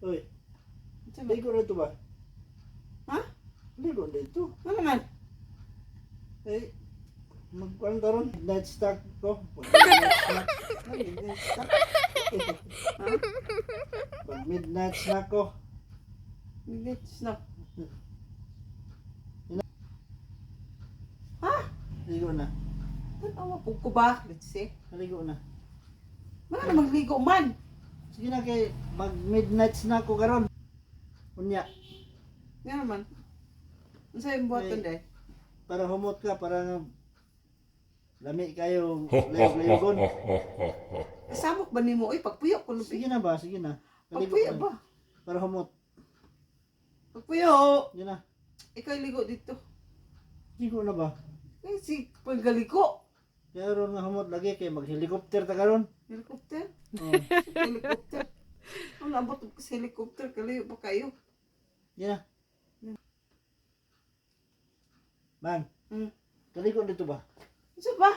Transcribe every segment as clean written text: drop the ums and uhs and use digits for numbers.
Uy, Sa ba? ligo na ito ba? Ha? Ligo na ito. Ano man? Eh, magkuhan ka ron. Night stock ko. Midnight snack. Midnight snack. Ha? Pag midnight snack ko. Midnight snack. Ha? Ligo na. Tanawa po ko ba? Let's see. Ligo na. Wala na magligo man. Sige na kay mag midnight snack ko karon. Unya, Nga naman. Ano sa'yo buhaton Eh. dahil? para humot ka, para lami kayo layog-layogon. Kasamok ba ni mo? Uy, pagpuyo ko lupi. Sige na ba? Sige na. Kaligo Pagpuyo na. ba? Para humot. Pagpuyo! Sige na. Ikaw ligo dito. Ligo na ba? Eh, si paggaliko. Kaya ron nga humot lagi kay mag-helicopter ta karon. Helicopter? Oh. Helicopter? Ang labot ko sa helicopter. Kalayo pa kayo. Sige na. Man, Hmm. kaligo dito ba? Isa ba?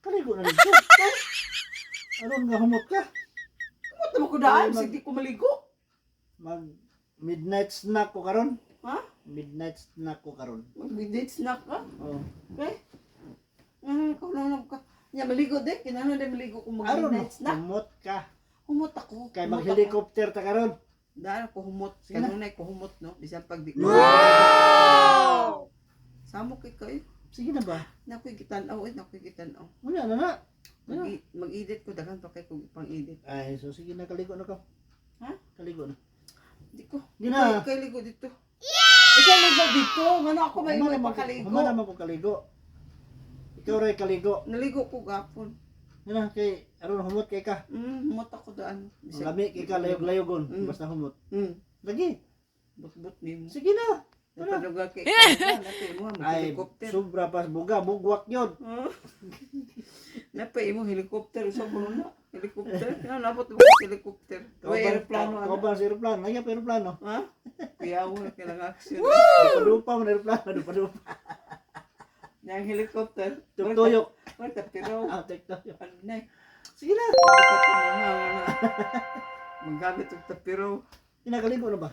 Kaligo na dito. Aron nga humot ka. Kumot naman ko daan. Ay, mag- Sige ko maligo. Mag midnight snack ko karon. Ha? Midnight snack ko karon. Mag-midnight snack ka? Oh. Okay? Kung naman ka. Nya maligo din. Kinano din maligo kung Aron mag-midnight snack. humot ka. Humot ako. Kay Humot ako. mag-helicopter ta karon. Dahil ako humot. Sige na. Kanunay ko humot, no? Bisan pag di. Samok kay kayo. Sige na ba? Nakoy gitanaw. Nakoy gitanaw. Wala na na. Ano? Mag-edit ko. Dagan pa kay kung pang-edit. Ay, so sige na, kaligo na ka. Ha? Kaligo na. Di ko. Di na. Ikaw ligo dito. Ikaw ligo dito. Ngano ako may Humana iwan naman pa kaligo. humana naman ko kaligo. Ikaw ray kaligo. Naligo ko gapon. Yan na, kay aron humot kay ka. Humot ako daan. Lami kay ka layog-layogon. Mm. Basta humot. Lagi. Lagi. But ni mo. Sige na. Napaduga kay ka. Napay mo. Ay, Helicopter. sobra pa buga, bugwak yun. Napay mo helicopter. So ko na. Helicopter. Ano napot mo sa helicopter. Kaya aeroplano. Kau ba sa aeroplano? Ay, aeroplano. Ha? Kaya ako kailangan action. Dupa mo na aeroplano, dupa. Yang helicopter. Tuyok. Wala pero. Ah, tekto. Ano na. Sige na. Magamit og tapiro. Kinakaligo na ba?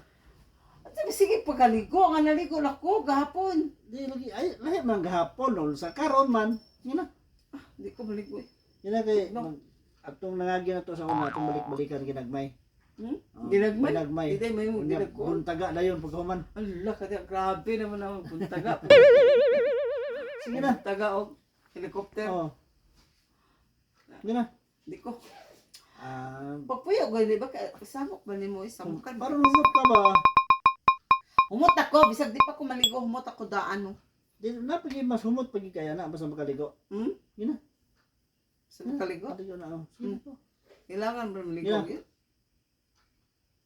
At sabi, sige pagkaligo. Nga naligo na ko gahapon. Di lagi ay lahi man gahapon no sa karon man. Yan na. Hindi ko maligo eh. Yan na kay No. atong nangagi na to sa una atong balik-balikan ginagmay. Oh, Ginagmay? Ginagmay. Hindi, may mo Unya, ginagko. buntaga na yun pagkahuman. Ala, kaya grabe naman ang buntaga. Sige na. Buntaga o helicopter. Oh. Yan na. Hindi ko. Ah, Gani ba? Samok ba ni mo? Samukan ba? parang humot ka ba? Humot ako. Bisag di pa ko maligo. Humot ako daan. No? Di na pagi mas humot pagi kaya na basta makaligo. Yan na. Sa makaligo? Kaligo na. Oh. Sige na. Kailangan ba maligo Yeah. yun?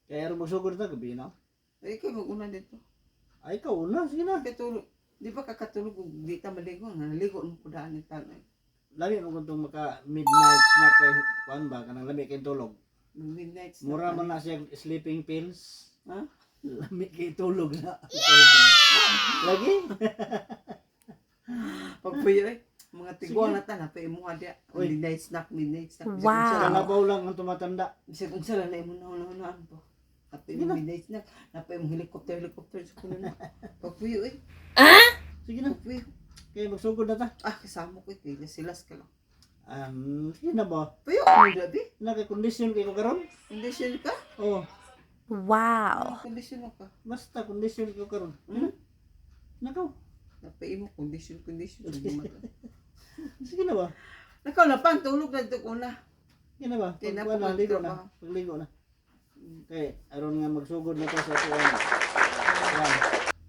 Kaya rin magsugod na gabi na. Ay, ikaw mag-una dito. Ay, ikaw una. Sige na. Katulog. Di ba kakatulog kung di ta maligo? Naligo mo ko daan yung tanay. Lami mo kung itong maka midnight snack kay Juan ba? Kanang lami kay tulog. Midnight snack. Mura man na siya sleeping pills. Ha? Lami kay tulog na. Lagi? Pagpuyo eh. Mga tiguan Sige. na ta, napay mo dia. Uy. Midnight snack. Wow. Sa labaw lang ang tumatanda. Bisag kung sala na imo na po. Napay Sige mo na. midnight snack. Napay mo helicopter sa kuno na. Pagpuyo eh. Sige na. Pagpuyo. Kaya magsugod na ta. Kasama ko eh. Silas ka lang. Sige na ba? Puyo ko ni Gabi. Naka-condition kayo karon? Condition ka? Oo. Wow. Condition mo ka. Basta condition kayo karon. Nakaw. Napay mo condition. Sige na ba? Nakaw na pa, tulog na ito una. Sige na ba? Kaya Pag wala, ligo na. trabaho. Pagligo na. Okay, aron nga magsugod na to sa tuwan. Yan.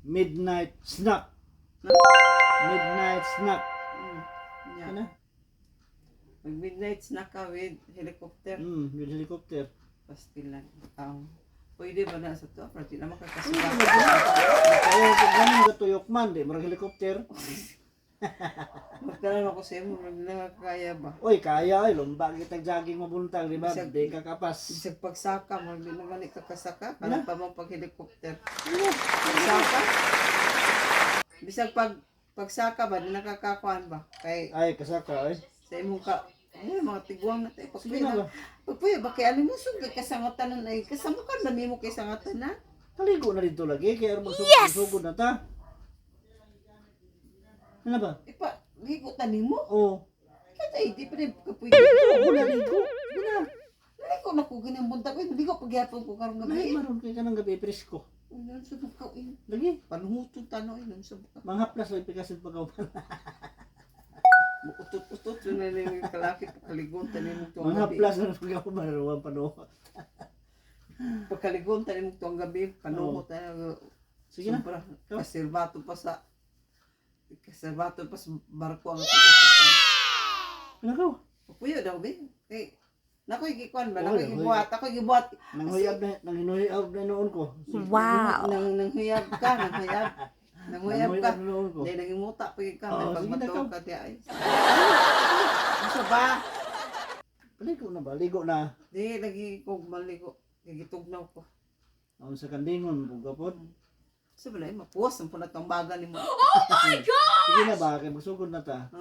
Midnight snack. Midnight snack. Yeah. Ano? Mag midnight snack ka with helicopter. With helicopter. Pastilan. Pwede ba na sa to? Para di na Kaya makakasama. pag ganun ka tuyok man, di marang helicopter. Magtanong ako sa imo, nakakaya ba? Oy, kaya ay lumba kitag jogging mabuntag, di ba? Bisag- Di ka kapas. Bisag pagsaka, hindi naman ikakasaka. Ano? Ano pa mo pag helicopter? Pagsaka? Bisag pagsaka ba, di nakakakuan ba? Kay Ay, kasaka ay. sa imong ka, Eh, mga tiguang na tayo. Sige na ba? Pagpuyo, ba kaya ano mo sugay kasangatan na ay kasamukan na mo kay sangatan na. Kaligo na dito lagi, kaya magsugod na ta. Ano ba? Ipa, higutan ni mo. Oo. Kaya di pa rin kapuyo. Oo, naligo. Sige na. Naliko na ko ganyan bunta ko. Hindi ko pagyapon ko karong Ay, gabi. maroon kayo ka ng gabi, presko. Ulan sa bukaw in. Lagi. Panuhutong tanaw ilan sa bukaw. Mga haplas lang pikasin pagkawapan. Utot-utot yun na yung kalaki pagkaligon tanin mo tuwang Mga gabi. haplas lang pagkawapan, maruwan panuha. Pagkaligon tanin mo tuwang gabi. Panuhot tayo. Sige na. Sobra. Ikaw. Kaserbato pa sa barko ang tutututan. Ano ka? Puyo daw be. Kay nakoy gikuan ba? Oo, Nakoy gibuhat. Ako gibuhat. Nanghuyab na noon ko. Wow. Nang huyab ka. Nanghuyab ka. Na noon ko. Hindi nangimuta pa ka. Oo, May sige na, pagbato ikaw. ka di ay. Ano ba? Paligo na ba? Ligo na. Di lagi ko maligo. Gigitugnaw ko. Ang sa kandingon, pagkapod. Sabi na, mapuwas ang punat ng baga ni mo. Sige na ba? Kaya magsugod na ta. Ha?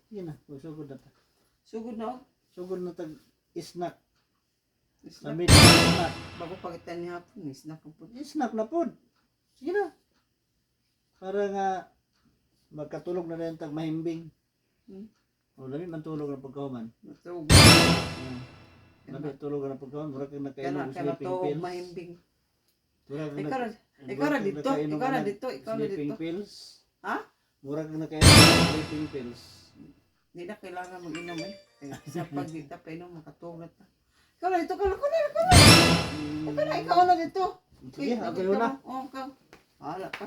Sige na, magsugod na ta. Sugod na ako. Sugod na tag snack. Sa Snack. mid snack. Bago pagitan niya hapon. Snack po. Snack na pod. Sige na. Para nga magkatulog na rin tag mahimbing. O lami man tulog na pagkahuman. Matug. Lami tulog na pagkahuman. Mura kang nakainom Kana ng kana sleeping to pills. mahimbing. Mura kang Ikaw nak- na, ikaw na dito. nakainom Ikaw na ng dito. Ikaw na sleeping dito. pills. Ha? Mura kang nakainom ng sleeping pills. Hindi na kailangan mag-inom eh. Sa pag dito pa inom makatugat na. Ikaw na dito. Ikaw na. Ikaw na dito. Sige, Uy, ako yun na. Oo, ikaw. Hala ka.